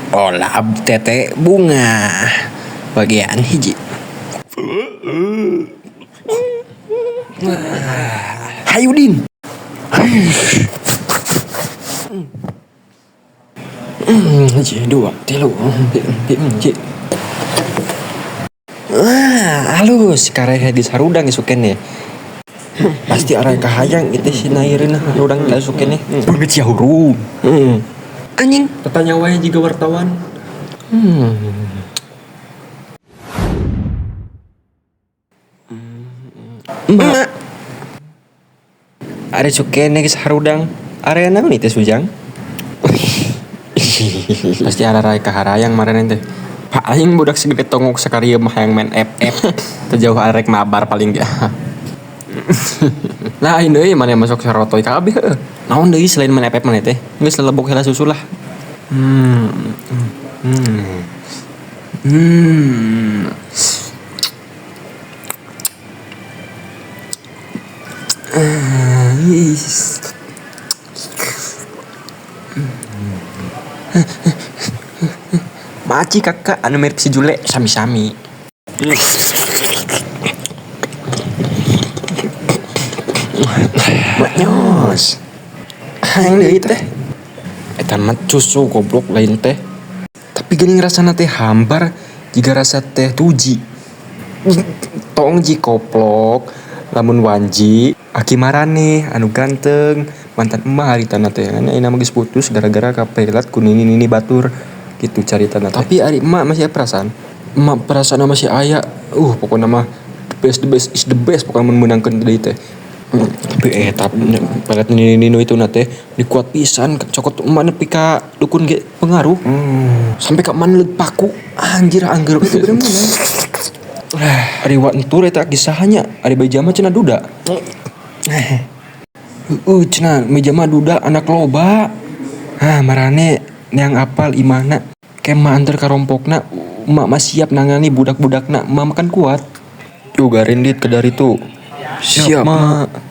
olah tete bunga bagian hiji. Hayu Din. Hiji, dua, tilu, hiji. Halus karaya di sarudang isukene. Pasti arah kahayang itu si nairin sarudang isukene. Beungeut sia hurung. Anjing, Tetanya wae juga wartawan. Emak. Are sukene geus harudang. Area naon teh Sujang? Pasti ada rai kaharayang maranen teh. Pak aing budak segede tongok sakarieu mah hayang main FF. Terjauh arek mabar paling dia. Lah aing deui mane masuk sarotoy kabeh heuh. Naon deui selain main FF mane teh? Geus lelebok heula susu lah. Maci kakak anu mirip si Jule sami-sami. Nyos. Hayang deui teh. Eta mah cusu goblok lain teh. Tapi geuning rasana teh hambar jiga rasa teh tuji. Tong ji koplok lamun wanji aki marane anu ganteng mantan emah haritana teh anu ayeuna mah geus putus gara-gara kapelat ku nini batur gitu caritana. Tapi ari emak masih aya perasaan. Emak perasaan masih aya. Pokona mah the best is the best pokona mun meunangkeun deui teh. Tapi eta pelet nini itu na teh dikuat pisan cokot emak nepi ka dukun ge pengaruh. Sampai ka man leut paku anjir angger itu bener-bener. Ari wantur eta kisahnya ari baja mah cenah duda. Cenah meja mah duda anak loba. Marane neang apal imahna kemah antar ka rompokna emak mah siap nangani budak-budakna emak makan kuat. Tuh garendit ke dari tuh. Siap mak.